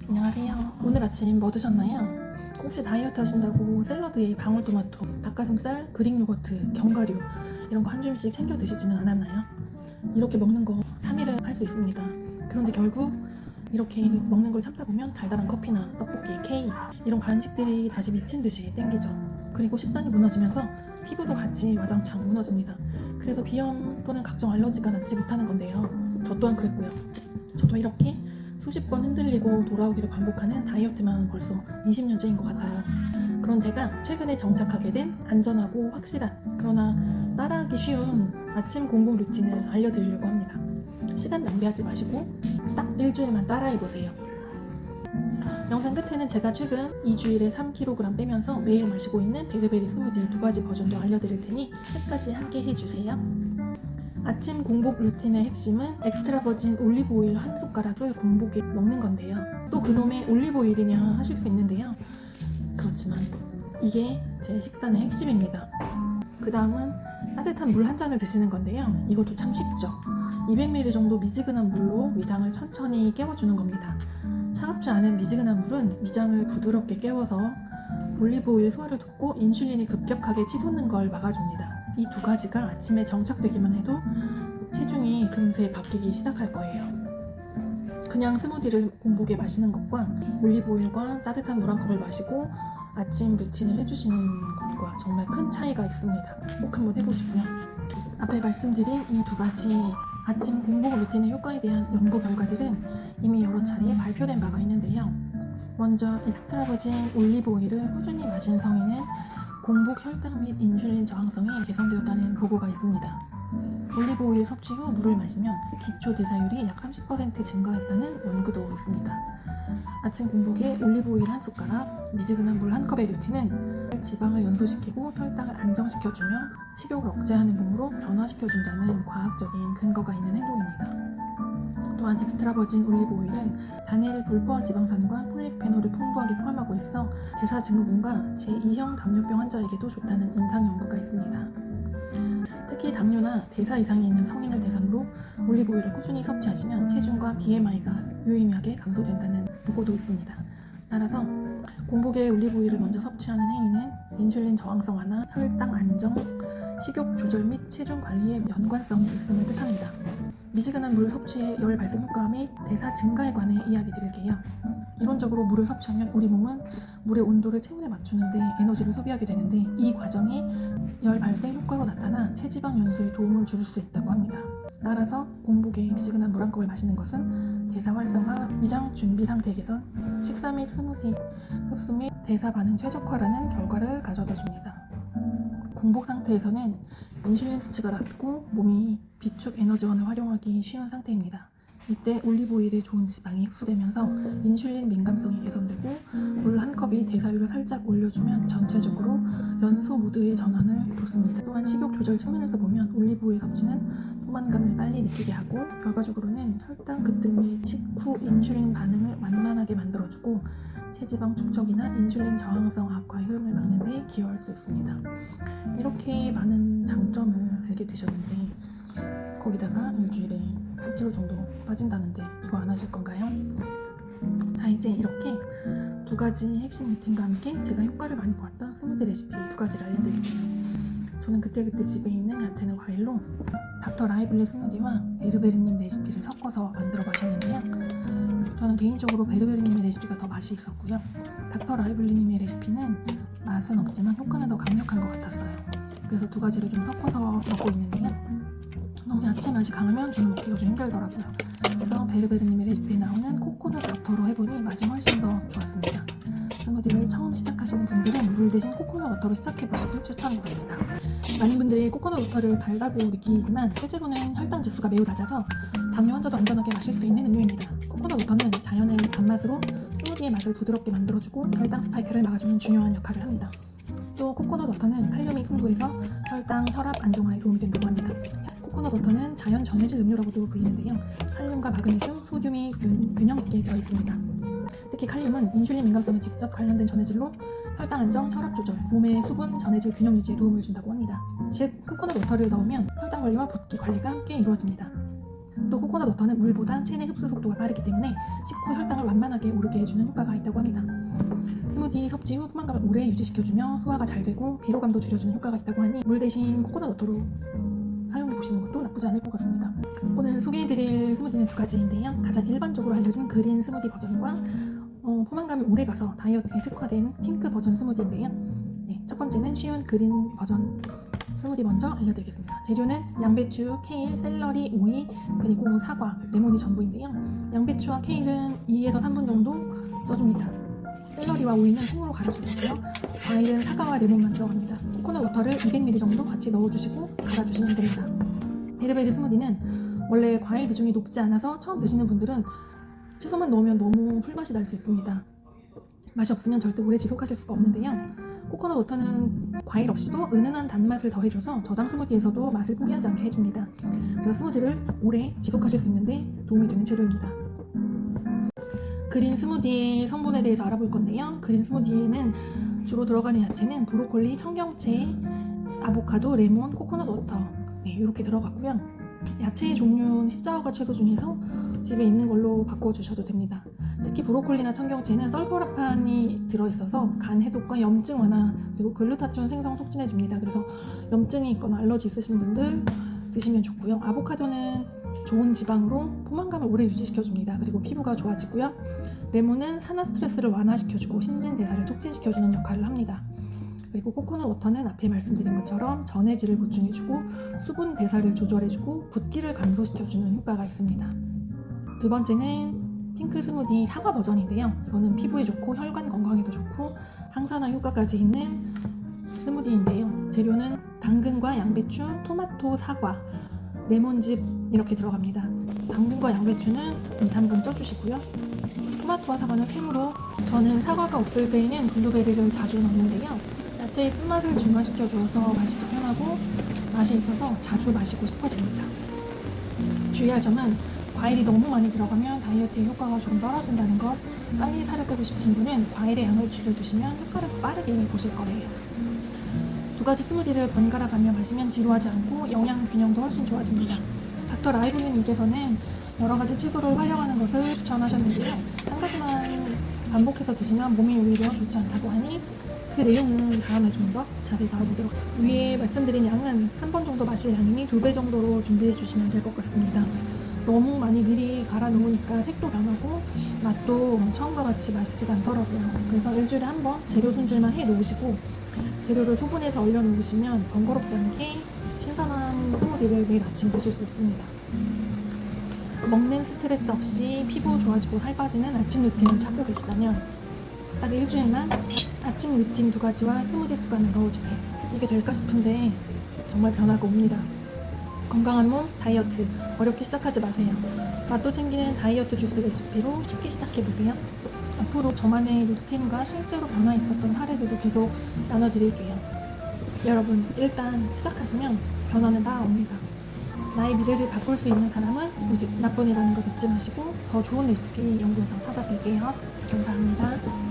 안녕하세요. 오늘 아침 뭐 드셨나요? 혹시 다이어트 하신다고 샐러드에 방울토마토, 닭가슴살, 그릭 요거트, 견과류 이런 거 한 줌씩 챙겨 드시지는 않았나요? 이렇게 먹는 거 3일은 할 수 있습니다. 그런데 결국 이렇게 먹는 걸 참다 보면 달달한 커피나 떡볶이, 케이크 이런 간식들이 다시 미친 듯이 땡기죠. 그리고 식단이 무너지면서 피부도 같이 와장창 무너집니다. 그래서 비염 또는 각종 알러지가 낫지 못하는 건데요. 저 또한 그랬고요. 저도 이렇게 수십 번 흔들리고 돌아오기를 반복하는 다이어트만 벌써 20년째인 것 같아요. 그런 제가 최근에 정착하게 된 안전하고 확실한 그러나 따라하기 쉬운 아침 공복 루틴을 알려드리려고 합니다. 시간 낭비하지 마시고 딱 일주일만 따라해보세요. 영상 끝에는 제가 최근 2주일에 3kg 빼면서 매일 마시고 있는 베리베리 스무디 2가지 버전도 알려드릴 테니 끝까지 함께 해주세요. 아침 공복 루틴의 핵심은 엑스트라 버진 올리브 오일 한 숟가락을 공복에 먹는 건데요. 또 그놈의 올리브 오일이냐 하실 수 있는데요. 그렇지만 이게 제 식단의 핵심입니다. 그 다음은 따뜻한 물 한 잔을 드시는 건데요. 이것도 참 쉽죠. 200ml 정도 미지근한 물로 위장을 천천히 깨워주는 겁니다. 차갑지 않은 미지근한 물은 위장을 부드럽게 깨워서 올리브 오일 소화를 돕고 인슐린이 급격하게 치솟는 걸 막아줍니다. 이 2가지가 아침에 정착되기만 해도 체중이 금세 바뀌기 시작할 거예요. 그냥 스무디를 공복에 마시는 것과 올리브 오일과 따뜻한 물 한 컵을 마시고 아침 루틴을 해주시는 것과 정말 큰 차이가 있습니다. 꼭 한번 해보시고요. 앞에 말씀드린 이 2가지 아침 공복 루틴의 효과에 대한 연구 결과들은 이미 여러 차례 발표된 바가 있는데요. 먼저 엑스트라 버진 올리브 오일을 꾸준히 마신 성인은 공복 혈당 및 인슐린 저항성이 개선되었다는 보고가 있습니다. 올리브 오일 섭취 후 물을 마시면 기초 대사율이 약 30% 증가했다는 연구도 있습니다. 아침 공복에 올리브 오일 한 숟가락, 미지근한 물 한 컵의 루틴은 지방을 연소시키고 혈당을 안정시켜주며 식욕을 억제하는 몸으로 변화시켜준다는 과학적인 근거가 있는 행동입니다. 또한 엑스트라 버진 올리브 오일은 단일 불포화 지방산과 폴리페놀을 풍부하게 포함하고 있어 대사증후군과 제2형 당뇨병 환자에게도 좋다는 임상 연구가 있습니다. 특히 당뇨나 대사 이상이 있는 성인을 대상으로 올리브 오일을 꾸준히 섭취하시면 체중과 BMI가 유의미하게 감소된다는 보고도 있습니다. 따라서 공복에 올리브 오일을 먼저 섭취하는 행위는 인슐린 저항성 완화, 혈당 안정, 식욕 조절 및 체중 관리에 연관성이 있음을 뜻합니다. 미지근한 물 섭취의 열 발생 효과 및 대사 증가에 관해 이야기 드릴게요. 이론적으로 물을 섭취하면 우리 몸은 물의 온도를 체온에 맞추는데 에너지를 소비하게 되는데 이 과정이 열 발생 효과로 나타나 체지방 연소에 도움을 줄 수 있다고 합니다. 따라서 공복에 미지근한 물 한 컵을 마시는 것은 대사 활성화, 위장 준비 상태 개선, 식사 및 스무디 흡수 및 대사 반응 최적화라는 결과를 가져다 줍니다. 공복 상태에서는 인슐린 수치가 낮고 몸이 비축 에너지원을 활용하기 쉬운 상태입니다. 이때 올리브 오일에 좋은 지방이 흡수되면서 인슐린 민감성이 개선되고 물 한 컵이 대사율을 살짝 올려주면 전체적으로 연소 모드의 전환을 돕습니다. 또한 식욕 조절 측면에서 보면 올리브 오일 섭취는 포만감을 빨리 느끼게 하고 결과적으로는 혈당 급등 및 식후 인슐린 반응을 완만하게 만들어주고 체지방 축적이나 인슐린 저항성 악화의 흐름을 막는 데 기여할 수 있습니다. 이렇게 많은 장점을 알게 되셨는데 거기다가 일주일에 3kg 정도 빠진다는데 이거 안 하실 건가요? 자, 이제 이렇게 2가지 핵심 루틴과 함께 제가 효과를 많이 보았던 스무디 레시피 2가지를 알려드릴게요. 저는 그때그때 집에 있는 야채나 과일로 닥터 라이블리 스무디와 베르베르님 레시피를 섞어서 만들어 마셨는데요. 저는 개인적으로 베르베르님의 레시피가 더 맛이 있었고요. 닥터 라이블리님의 레시피는 맛은 없지만 효과는 더 강력한 것 같았어요. 그래서 2가지를 좀 섞어서 먹고 있는데요. 너무 야채 맛이 강하면 저는 먹기가 좀 힘들더라고요. 그래서 베르베르님의 레시피에 나오는 코코넛 버터로 해보니 맛이 훨씬 더 좋았습니다. 스무디를 처음 시작하시는 분들은 물 대신 코코넛 버터로 시작해보시길 추천드립니다. 많은 분들이 코코넛 버터를 달다고 느끼지만 실제로는 혈당 지수가 매우 낮아서 당뇨 환자도 안전하게 마실 수 있는 음료입니다. 코코넛 버터는 자연의 단맛으로 스무디의 맛을 부드럽게 만들어주고 혈당 스파이크를 막아주는 중요한 역할을 합니다. 또 코코넛 버터는 칼륨이 풍부해서 혈당, 혈압 안정화에 도움이 된다고 합니다. 코코넛 버터는 자연 전해질 음료라고도 불리는데요. 칼륨과 마그네슘, 소듐이 균형 있게 들어있습니다. 특히 칼륨은 인슐린 민감성에 직접 관련된 전해질로 혈당 안정, 혈압 조절, 몸의 수분 전해질 균형 유지에 도움을 준다고 합니다. 즉, 코코넛 워터를 넣으면 혈당 관리와 붓기 관리가 함께 이루어집니다. 또 코코넛 워터는 물보다 체내 흡수 속도가 빠르기 때문에 식후 혈당을 완만하게 오르게 해주는 효과가 있다고 합니다. 스무디 섭취 후 포만감을 오래 유지시켜주며 소화가 잘 되고 피로감도 줄여주는 효과가 있다고 하니 물 대신 코코넛 워터로 사용해보시는 것도 나쁘지 않을 것 같습니다. 오늘 소개해드릴 스무디는 두 가지인데요. 가장 일반적으로 알려진 그린 스무디 버전과 포만감이 오래가서 다이어트에 특화된 핑크 버전 스무디인데요. 네, 첫 번째는 쉬운 그린 버전 스무디 먼저 알려드리겠습니다. 재료는 양배추, 케일, 샐러리, 오이, 그리고 사과, 레몬이 전부인데요. 양배추와 케일은 2에서 3분 정도 쪄줍니다. 샐러리와 오이는 통으로 갈아주고요. 과일은 사과와 레몬만 들어갑니다. 코코넛 워터를 200ml 정도 같이 넣어주시고 갈아주시면 됩니다. 베르베르 스무디는 원래 과일 비중이 높지 않아서 처음 드시는 분들은 채소만 넣으면 너무 풀맛이 날 수 있습니다. 맛이 없으면 절대 오래 지속하실 수가 없는데요. 코코넛 워터는 과일 없이도 은은한 단맛을 더해줘서 저당 스무디에서도 맛을 포기하지 않게 해줍니다. 그래서 스무디를 오래 지속하실 수 있는데 도움이 되는 재료입니다. 그린 스무디의 성분에 대해서 알아볼 건데요. 그린 스무디에는 주로 들어가는 야채는 브로콜리, 청경채, 아보카도, 레몬, 코코넛 워터 이렇게 들어가고요. 야채의 종류는 십자화과 채소 중에서 집에 있는 걸로 바꿔주셔도 됩니다. 특히 브로콜리나 청경채는 설포라판이 들어있어서 간 해독과 염증 완화 그리고 글루타치온 생성 촉진해줍니다. 그래서 염증이 있거나 알러지 있으신 분들 드시면 좋고요. 아보카도는 좋은 지방으로 포만감을 오래 유지시켜줍니다. 그리고 피부가 좋아지고요. 레몬은 산화 스트레스를 완화시켜주고 신진대사를 촉진시켜주는 역할을 합니다. 그리고 코코넛 워터는 앞에 말씀드린 것처럼 전해질을 보충해주고 수분 대사를 조절해주고 붓기를 감소시켜주는 효과가 있습니다. 두 번째는 핑크 스무디 사과 버전인데요. 이거는 피부에 좋고 혈관 건강에도 좋고 항산화 효과까지 있는 스무디인데요. 재료는 당근과 양배추, 토마토, 사과, 레몬즙 이렇게 들어갑니다. 당근과 양배추는 2-3분 쪄주시고요. 토마토와 사과는 생으로, 저는 사과가 없을 때에는 블루베리를 자주 넣는데요. 야채의 쓴맛을 중화시켜 주어서 마시기 편하고 맛이 있어서 자주 마시고 싶어집니다. 주의할 점은 과일이 너무 많이 들어가면 다이어트의 효과가 좀 떨어진다는 것. 빨리 살을 빼고 싶으신 분은 과일의 양을 줄여주시면 효과를 빠르게 보실 거예요. 두 가지 스무디를 번갈아 가며 마시면 지루하지 않고 영양 균형도 훨씬 좋아집니다. 닥터 라이브님께서는 여러 가지 채소를 활용하는 것을 추천하셨는데요. 한 가지만 반복해서 드시면 몸에 오히려 좋지 않다고 하니 그 내용은 다음에 좀 더 자세히 다뤄보도록 하겠습니다. 위에 말씀드린 양은 한 번 정도 마실 양이니 2배 정도로 준비해 주시면 될 것 같습니다. 너무 많이 미리 갈아 놓으니까 색도 변하고 맛도 처음과 같이 맛있지가 않더라고요. 그래서 일주일에 한 번 재료 손질만 해 놓으시고 재료를 소분해서 얼려 놓으시면 번거롭지 않게 신선한 스무디를 매일 아침 드실 수 있습니다. 먹는 스트레스 없이 피부 좋아지고 살 빠지는 아침 루틴을 찾고 계시다면 딱 일주일만 아침 루틴 2가지와 스무디 습관을 넣어주세요. 이게 될까 싶은데 정말 변화가 옵니다. 건강한 몸, 다이어트 어렵게 시작하지 마세요. 맛도 챙기는 다이어트 주스 레시피로 쉽게 시작해보세요. 앞으로 저만의 루틴과 실제로 변화 있었던 사례들도 계속 나눠드릴게요. 여러분, 일단 시작하시면 변화는 따라옵니다. 나의 미래를 바꿀 수 있는 사람은 오직 나뿐이라는 걸 잊지 마시고 더 좋은 레시피 연구해서 찾아뵐게요. 감사합니다.